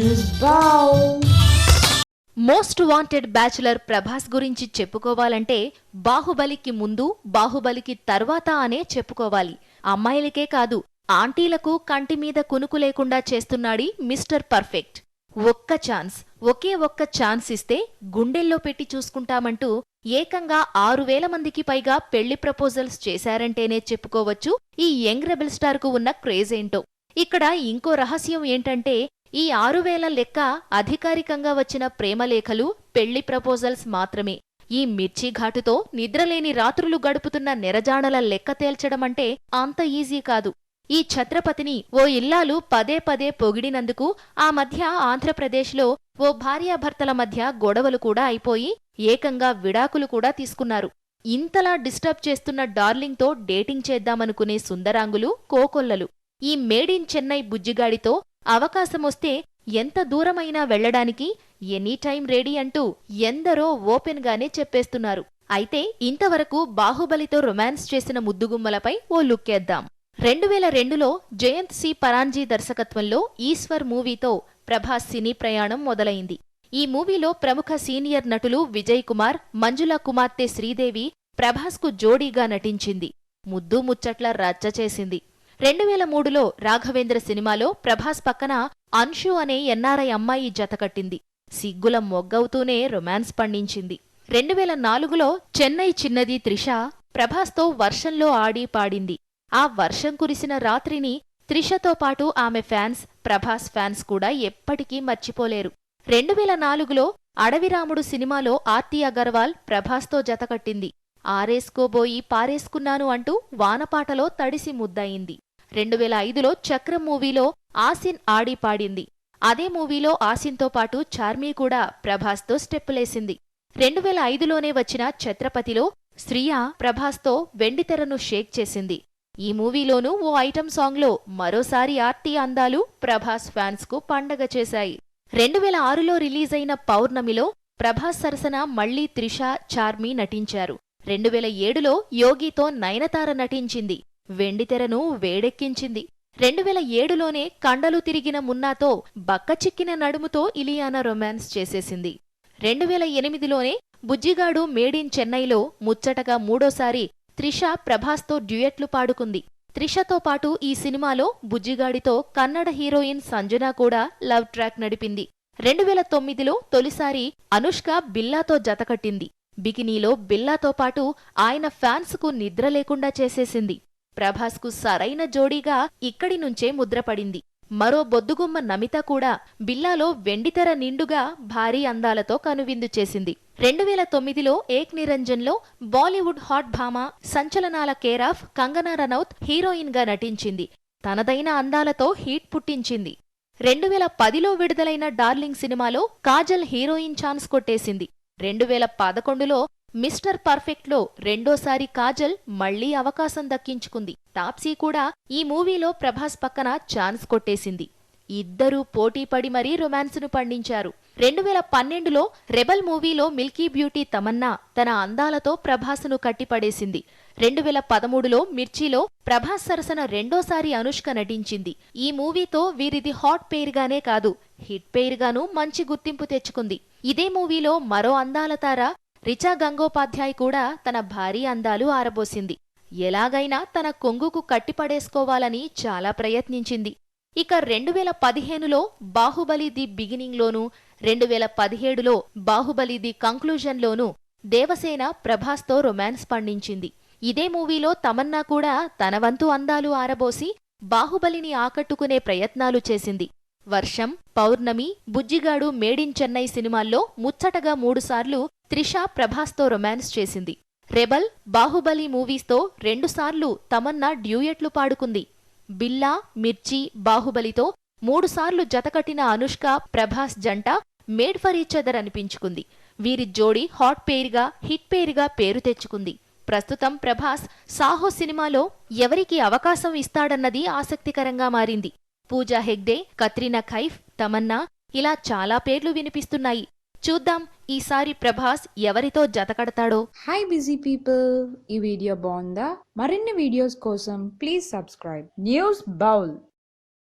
News బౌ. Most wanted bachelor Prabhas గురించి చెప్పుకోవాలంటే బాహుబలికి ముందు బాహుబలికి తర్వాత అనే చెప్పుకోవాలి. అమ్మాయిలకే కాదు ఆంటీలకు కంటి మీద కునుకు లేకుండా చేస్తున్నాడి మిస్టర్ పర్ఫెక్ట్. ఒకే ఒక్క ఛాన్స్ ఇస్తే గుండెల్లో పెట్టి చూసుకుంటామంటూ ఏకంగా 6,000 మందికి పైగా పెళ్లి ప్రపోజల్స్ చేశారంటేనే చెప్పుకోవచ్చు ఈ యంగ్ రెబెల్ స్టార్ కు ఉన్న క్రేజ్ ఏంటో. ఇక్కడ ఇంకో రహస్యం ఏంటంటే ఈ 6,000 లెక్క అధికారికంగా వచ్చిన ప్రేమలేఖలు, పెళ్లి ప్రపోజల్స్ మాత్రమే. ఈ మిర్చి ఘాటుతో నిద్రలేని రాత్రులు గడుపుతున్న నెరజాణల లెక్క తేల్చడమంటే అంత ఈజీ కాదు. ఈ ఛత్రపతిని ఓ ఇల్లాలు పదే పదే పొగిడినందుకు ఆ మధ్య ఆంధ్రప్రదేశ్లో ఓ భార్యాభర్తల మధ్య గొడవలు కూడా అయిపోయి ఏకంగా విడాకులు కూడా తీసుకున్నారు. ఇంతలా డిస్టర్బ్ చేస్తున్న డార్లింగ్తో డేటింగ్ చేద్దామనుకునే సుందరాంగులు, కోకొల్లలు ఈ మేడ్ ఇన్ చెన్నై బుజ్జిగాడితో అవకాశమొస్తే ఎంత దూరమైనా వెళ్లడానికి ఎనీటైం రెడీ అంటూ ఎందరో ఓపెన్ గానే చెప్పేస్తున్నారు. అయితే ఇంతవరకు బాహుబలితో రొమాన్స్ చేసిన ముద్దుగుమ్మలపై ఓ లుక్కేద్దాం. 2002లో జయంత్ సి పరాంజీ దర్శకత్వంలో ఈశ్వర్ మూవీతో ప్రభాస్ సినీ ప్రయాణం మొదలైంది. ఈ మూవీలో ప్రముఖ సీనియర్ నటులు విజయ్ కుమార్, మంజుల కుమార్తె శ్రీదేవి ప్రభాస్కు జోడీగా నటించింది. ముద్దు ముచ్చట్ల రచ్చ చేసింది. 2003లో రాఘవేంద్ర సినిమాలో ప్రభాస్ పక్కన అన్షు అనే ఎన్ఆర్ఐ అమ్మాయి జతకట్టింది. సిగ్గుల మొగ్గవుతూనే రొమాన్స్ పండించింది. 2004లో చెన్నై చిన్నది త్రిష ప్రభాస్తో వర్షంలో ఆడి పాడింది. ఆ వర్షం కురిసిన రాత్రిని త్రిషతో పాటు ఆమె ఫ్యాన్స్, ప్రభాస్ ఫ్యాన్స్ కూడా ఎప్పటికీ మర్చిపోలేరు. 2004లో అడవిరాముడు సినిమాలో ఆర్తి అగర్వాల్ ప్రభాస్తో జతకట్టింది. ఆరేసుకోబోయి పారేసుకున్నాను అంటూ వానపాటలో తడిసి ముద్దయింది. 2005లో చక్రం మూవీలో ఆసిన్ ఆడి పాడింది. అదే మూవీలో ఆసిన్తో పాటు చార్మీ కూడా ప్రభాస్తో స్టెప్పులేసింది. 2005లోనే వచ్చిన ఛత్రపతిలో శ్రియా ప్రభాస్తో వెండితెరను షేక్ చేసింది. ఈ మూవీలోనూ ఓ ఐటం సాంగ్లో మరోసారి ఆర్తి అందాలు ప్రభాస్ ఫ్యాన్స్కు పండగ చేశాయి. 2006లో రిలీజైన పౌర్ణమిలో ప్రభాస్ సరసన మళ్లీ త్రిష, చార్మీ నటించారు. 2007లో యోగితో నయనతార నటించింది. వెండితెరను వేడెక్కించింది. 2007లోనే కండలు తిరిగిన మున్నాతో బక్కచిక్కిన నడుముతో ఇలియానా రొమాన్స్ చేసేసింది. 2008లోనే బుజ్జిగాడు మేడ్ ఇన్ చెన్నైలో ముచ్చటగా మూడోసారి త్రిష ప్రభాస్తో డ్యూయెట్లు పాడుకుంది. త్రిషతో పాటు ఈ సినిమాలో బుజ్జిగాడితో కన్నడ హీరోయిన్ సంజన కూడా లవ్ ట్రాక్ నడిపింది. 2009లో తొలిసారి అనుష్క బిల్లాతో జతకట్టింది. బికినీలో బిల్లాతో పాటు ఆయన ఫ్యాన్స్కు నిద్ర లేకుండా చేసేసింది. ప్రభాస్కు సరైన జోడీగా ఇక్కడి నుంచే ముద్రపడింది. మరో బొద్దుగుమ్మ నమిత కూడా బిల్లాలో వెండితెర నిండుగా భారీ అందాలతో కనువిందు చేసింది. 2009లో ఏక్ నిరంజన్లో బాలీవుడ్ హాట్ భామ సంచలనాల కేరాఫ్ కంగనా రనౌత్ హీరోయిన్ గా నటించింది. తనదైన అందాలతో హీట్ పుట్టించింది. 2010లో విడుదలైన డార్లింగ్ సినిమాలో కాజల్ హీరోయిన్ ఛాన్స్ కొట్టేసింది. 2011లో మిస్టర్ పర్ఫెక్ట్లో రెండోసారి కాజల్ మళ్లీ అవకాశం దక్కించుకుంది. తాప్సీ కూడా ఈ మూవీలో ప్రభాస్ పక్కన ఛాన్స్ కొట్టేసింది. ఇద్దరూ పోటీపడి మరీ రొమాన్స్ను పండించారు. 2012లో రెబల్ మూవీలో మిల్కీ బ్యూటీ తమన్నా తన అందాలతో ప్రభాస్ను కట్టిపడేసింది. 2013లో మిర్చిలో ప్రభాస్ సరసన రెండోసారి అనుష్క నటించింది. ఈ మూవీతో వీరిది హాట్ పెయిర్గానే కాదు, హిట్ పెయిర్గానూ మంచి గుర్తింపు తెచ్చుకుంది. ఇదే మూవీలో మరో అందాల తార రిచా గంగోపాధ్యాయ్ కూడా తన భారీ అందాలు ఆరబోసింది. ఎలాగైనా తన కొంగుకు కట్టిపడేసుకోవాలని చాలా ప్రయత్నించింది. ఇక 2015లో బాహుబలి ది బిగినింగ్లోనూ 2017లో బాహుబలి ది కంక్లూజన్లోనూ దేవసేన ప్రభాస్తో రొమాన్స్ పండించింది. ఇదే మూవీలో తమన్నా కూడా తన వంతు అందాలు ఆరబోసి బాహుబలిని ఆకట్టుకునే ప్రయత్నాలు చేసింది. వర్షం, పౌర్ణమి, బుజ్జిగాడు మేడ్ ఇన్ చెన్నై సినిమాల్లో ముచ్చటగా 3 సార్లు త్రిష ప్రభాస్తో రొమాన్స్ చేసింది. రెబల్, బాహుబలి మూవీస్తో 2 సార్లు తమన్నా డ్యూయెట్లు పాడుకుంది. బిల్లా, మిర్చి, బాహుబలితో 3 సార్లు జతకట్టిన అనుష్క, ప్రభాస్ జంట మేడ్ ఫర్ ఈచ్ అదర్ అనిపించుకుంది. వీరి జోడీ హాట్ పెయిర్గా, హిట్ పెయిర్గా పేరు తెచ్చుకుంది. ప్రస్తుతం ప్రభాస్ సాహో సినిమాలో ఎవరికి అవకాశం ఇస్తాడన్నది ఆసక్తికరంగా మారింది. పూజా హెగ్డే, కత్రినా కైఫ్, తమన్నా ఇలా చాలా పేర్లు వినిపిస్తున్నాయి. చూద్దాం ఈసారి ప్రభాస్ ఎవరితో జతకడతాడో. హాయ్ బిజీ పీపుల్, ఈ వీడియో బాగుందా? మరిన్ని వీడియోస్ కోసం ప్లీజ్ సబ్స్క్రైబ్ న్యూస్ బౌల్.